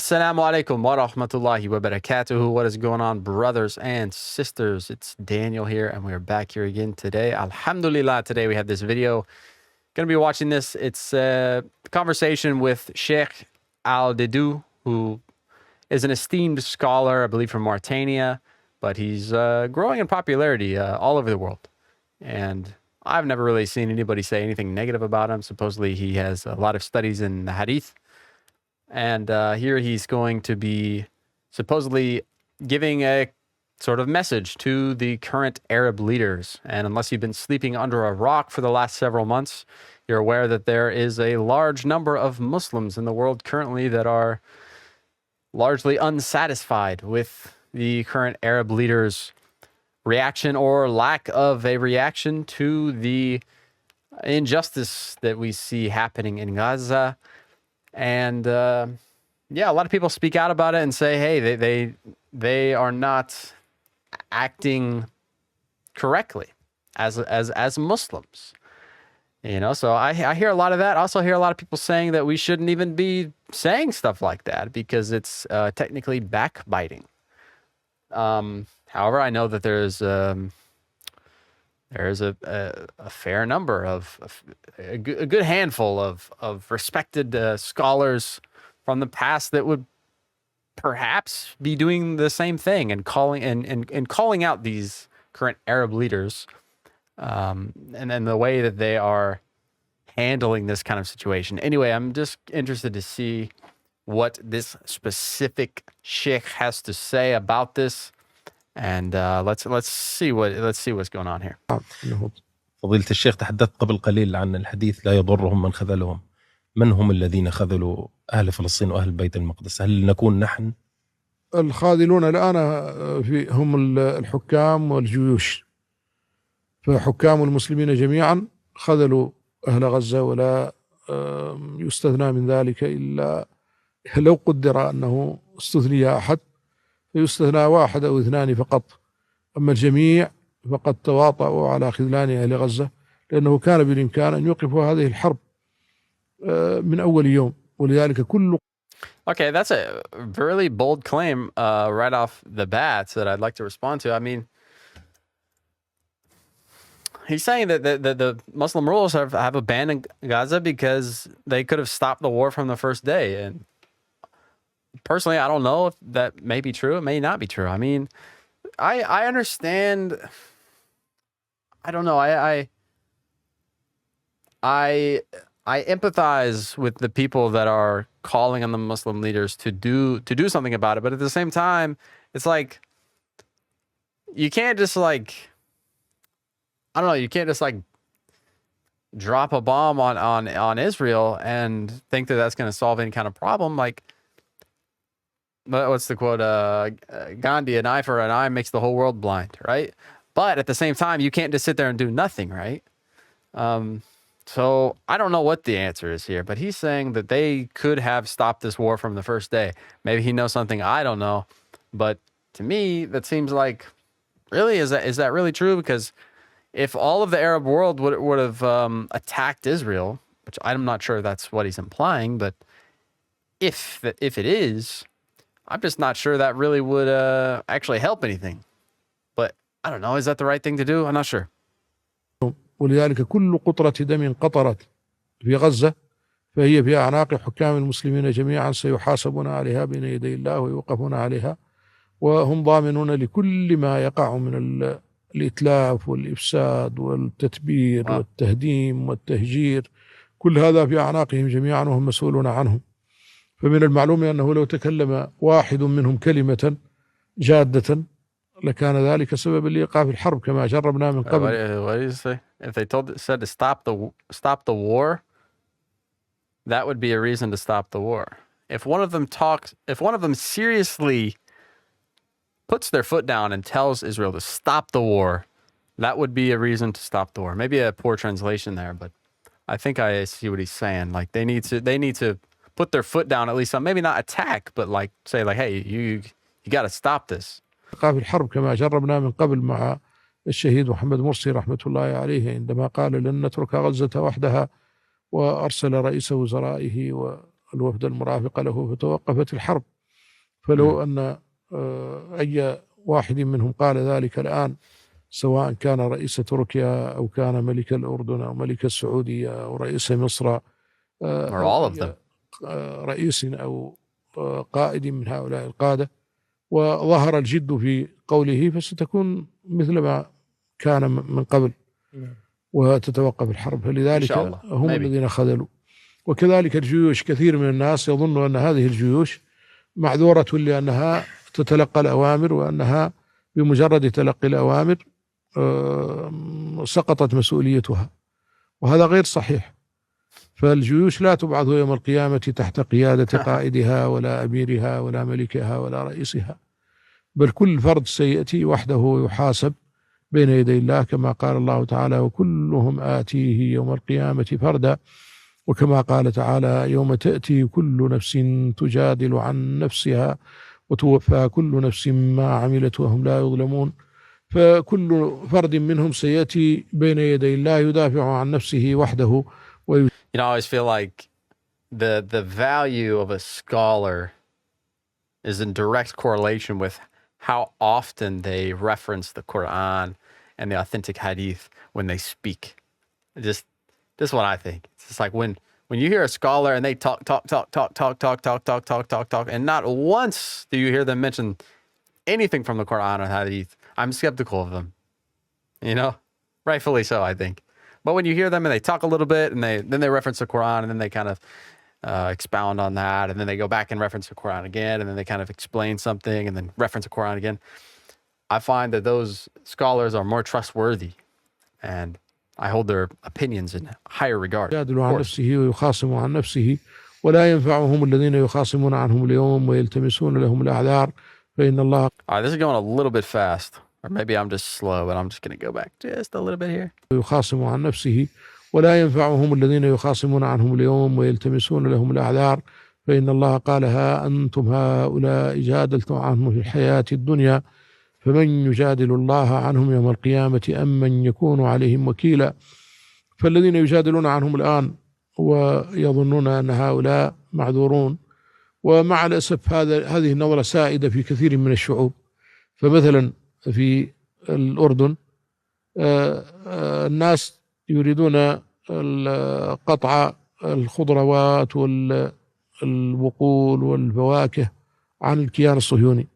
Assalamu alaikum wa rahmatullahi wa barakatuhu. What is going on, brothers and sisters? It's Daniel here, and we are back here again today. Alhamdulillah, today we have this video. Going to be watching this. It's a conversation with Sheikh Al-Dedu, who is an esteemed scholar, I believe from Mauritania, but he's growing in popularity all over the world. And I've never really seen anybody say anything negative about him. Supposedly he has a lot of studies in the hadith. And here he's going to be supposedly giving a sort of message to the current Arab leaders. And unless you've been sleeping under a rock for the last several months, you're aware that there is a large number of Muslims in the world currently that are largely unsatisfied with the current Arab leaders' reaction or lack of a reaction to the injustice that we see happening in Gaza. And yeah, a lot of people speak out about it and say, hey, they are not acting correctly as Muslims. You know, so I hear a lot of that. I also hear a lot of people saying that we shouldn't even be saying stuff like that because it's technically backbiting. However, I know that there's a fair number of a good handful of respected scholars from the past that would perhaps be doing the same thing and calling out these current Arab leaders, and then the way that they are handling this kind of situation. Anyway, I'm just interested to see what this specific sheikh has to say about this. And let's see what's going on here. فضيلة الشيخ تحدثت قبل قليل عن الحديث لا يضرهم من خذلهم. من هم الذين خذلوا أهل فلسطين وأهل بيت المقدس؟ هل نكون نحن؟ الخاذلون الآن هم الحكام والجيوش. فحكام المسلمين جميعا خذلوا أهل غزة، ولا يستثنى من ذلك إلا لو قدر أنه استثني أحد، يستثنى واحد أو اثنان فقط. أما الجميع فقد تواطؤوا على خذلان أهل غزة، لأنه كان بالإمكان أن يوقفوا هذه الحرب من أول يوم. ولذلك كل Okay, that's a really bold claim right off the bat that I'd like to respond to. I mean, he's saying that the Muslim rulers have abandoned Gaza because they could have stopped the war from the first day. And personally, I don't know if that may be true. It may not be true. I mean, I understand. I don't know. I empathize with the people that are calling on the Muslim leaders to do something about it. But at the same time, it's like you can't just you can't just drop a bomb on Israel and think that that's going to solve any kind of problem. Like, what's the quote? Gandhi, an eye for an eye makes the whole world blind, right? But at the same time, you can't just sit there and do nothing, right? So I don't know what the answer is here, but he's saying that they could have stopped this war from the first day. Maybe he knows something I don't know, but to me, that seems like, really, is that really true? Because if all of the Arab world would have attacked Israel, which I'm not sure that's what he's implying, but if it is, I'm just not sure that really would actually help anything. But I don't know. Is that the right thing to do? I'm not sure. ولذلك كل قطرة دم قطرت في غزة فهي في أعناق حكام المسلمين جميعا، سيحاسبون عليها بين يدي الله ويوقفون عليها، وهم ضامنون لكل ما يقع من الإتلاف والإفساد والتتبير والتهديم والتهجير. كل هذا في أعناقهم جميعا وهم مسؤولون عنهم. فمن المعلوم أنه لو تكلم واحد منهم كلمة جادة لكان ذلك سببا لإيقاف الحرب كما جربنا من قبل. What do you say? If they said to stop the war, that would be a reason to stop the war. If one of them seriously puts their foot down and tells Israel to stop the war, that would be a reason to stop the war. Maybe a poor translation there, but I think I see what he's saying. Like they need to put their foot down at least on, maybe not attack, but say hey, you got to stop this. إيقاف الحرب كما جربنا من قبل مع الشهيد محمد مرسي رحمة الله عليه، عندما قال لن نترك غزة وحدها، وأرسل رئيس وزرائه والوفد المرافق له فتوقفت الحرب. فلو أن أي واحد منهم قال ذلك الآن، سواء كان رئيس تركيا أو كان ملك الأردن أو ملك السعودية أو رئيس مصر or أو all of them. أي رئيس أو قائد من هؤلاء القادة، وظهر الجد في قوله، فستكون مثل ما كان من قبل وتتوقف الحرب. فلذلك إن شاء الله. هم Maybe. الذين خذلوا. وكذلك الجيوش، كثير من الناس يظن أن هذه الجيوش معذورة لأنها تتلقى الأوامر، وأنها بمجرد تلقي الأوامر سقطت مسؤوليتها، وهذا غير صحيح. فالجيوش لا تبعث يوم القيامة تحت قيادة قائدها ولا أميرها ولا ملكها ولا رئيسها، بل كل فرد سيأتي وحده يحاسب بين يدي الله، كما قال الله تعالى: وكلهم آتيه يوم القيامة فردا. وكما قال تعالى: يوم تأتي كل نفس تجادل عن نفسها وتوفى كل نفس ما عملت وهم لا يظلمون. فكل فرد منهم سيأتي بين يدي الله يدافع عن نفسه وحده. You know, I always feel like the value of a scholar is in direct correlation with how often they reference the Quran and the authentic hadith when they speak. Just what I think. It's just like when you hear a scholar and they talk, and not once do you hear them mention anything from the Quran or hadith, I'm skeptical of them. You know, rightfully so, I think. But when you hear them and they talk a little bit and then they reference the Quran and then they kind of expound on that, and then they go back and reference the Quran again, and then they kind of explain something and then reference the Quran again, I find that those scholars are more trustworthy, and I hold their opinions in higher regard. يجادل عن نفسه ويخاصم عن نفسه ولا ينفعهم الذين يخاصمون عنهم اليوم ويلتمسون لهم الأعذار فإن الله. All right, this is going a little bit fast, or maybe I'm just slow, but I'm just going to go back just a little bit here. يخاصم عن نفسه ولا ينفعهم الذين يخاصمون عنهم اليوم ويلتمسون لهم الأعذار فإن الله قال: ها أنتم هؤلاء جادلتم عنهم في الحياة الدنيا فمن يجادل الله عنهم يوم القيامة أم من يكون عليهم وكيلا. فالذين يجادلون عنهم الآن ويظنون أن هؤلاء معذورون، ومع الأسف هذه النظرة سائدة في كثير من الشعوب. فمثلا في الأردن الناس يريدون قطع الخضروات والبقول والفواكه عن الكيان الصهيوني،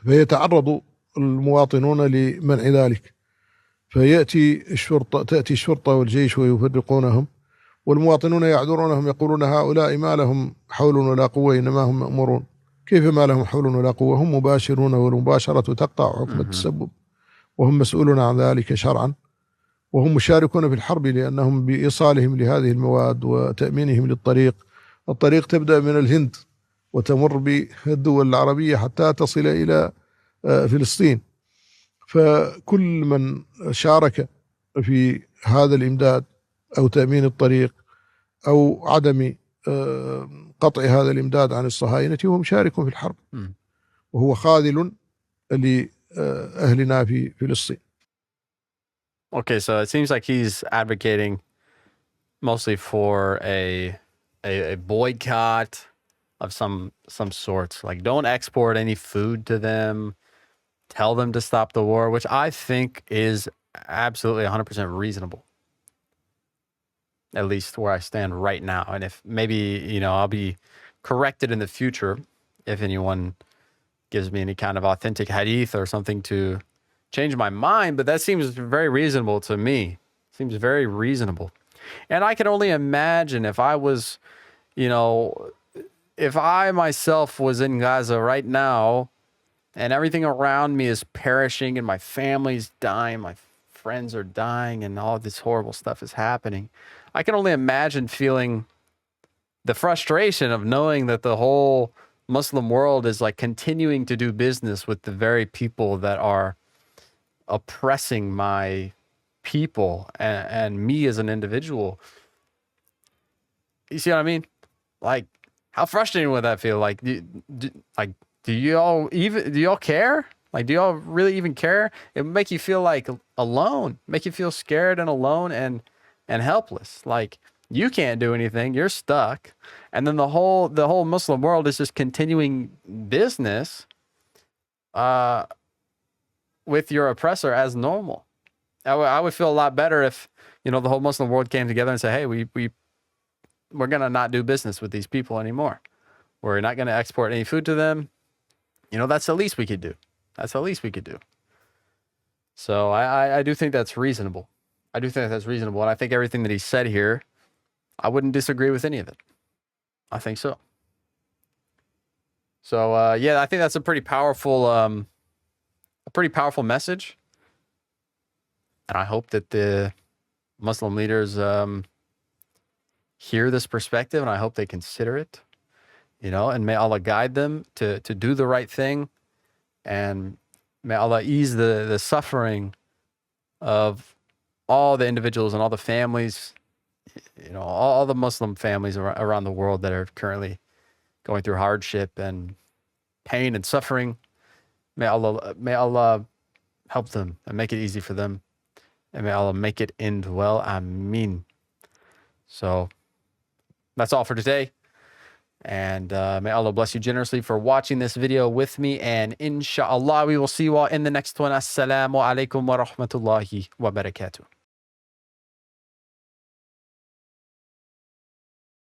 فيتعرض المواطنون لمنع ذلك، تأتي الشرطة والجيش ويفرقونهم، والمواطنون يعذرونهم يقولون: هؤلاء ما لهم حول ولا قوة إنما هم مأمورون. كيف ما لهم حول ولا قوة؟ هم مباشرون، والمباشرة تقطع حكم التسبب، وهم مسؤولون عن ذلك شرعا، وهم مشاركون في الحرب لأنهم بإيصالهم لهذه المواد وتأمينهم للطريق. الطريق تبدأ من الهند وتمر بالدول العربية حتى تصل إلى فلسطين. فكل من شارك في هذا الإمداد أو تأمين الطريق أو عدم قطع هذا الإمداد عن الصهاينة هو مشارك في الحرب، وهو خاذل لأهلنا في فلسطين. Okay, so it seems like he's advocating mostly for a boycott of some sort. Like, don't export any food to them. Tell them to stop the war, which I think is absolutely 100% reasonable. At least where I stand right now. And if maybe, I'll be corrected in the future if anyone gives me any kind of authentic hadith or something to change my mind, but that seems very reasonable to me. Seems very reasonable. And I can only imagine if I was, if I myself was in Gaza right now and everything around me is perishing and my family's dying, my friends are dying, and all this horrible stuff is happening, I can only imagine feeling the frustration of knowing that the whole Muslim world is like continuing to do business with the very people that are oppressing my people and me as an individual. You see what I mean? Like, how frustrating would that feel? Like, do y'all care? Like, do y'all really even care? It would make you feel like alone, make you feel scared and alone and helpless. Like, You can't do anything. You're stuck. And then the whole Muslim world is just continuing business with your oppressor as normal. I would feel a lot better if, the whole Muslim world came together and said, hey, we're going to not do business with these people anymore. We're not going to export any food to them. That's the least we could do. That's the least we could do. So I do think that's reasonable. I do think that's reasonable. And I think everything that he said here, I wouldn't disagree with any of it. I think so. So, yeah, I think that's a pretty powerful message. And I hope that the Muslim leaders hear this perspective, and I hope they consider it, and may Allah guide them to do the right thing, and may Allah ease the suffering of all the individuals and all the families, all the Muslim families around the world that are currently going through hardship and pain and suffering. May Allah help them and make it easy for them. And may Allah make it end well. Ameen. So that's all for today. And may Allah bless you generously for watching this video with me. And inshallah, we will see you all in the next one. Assalamu alaikum wa rahmatullahi wa barakatuh.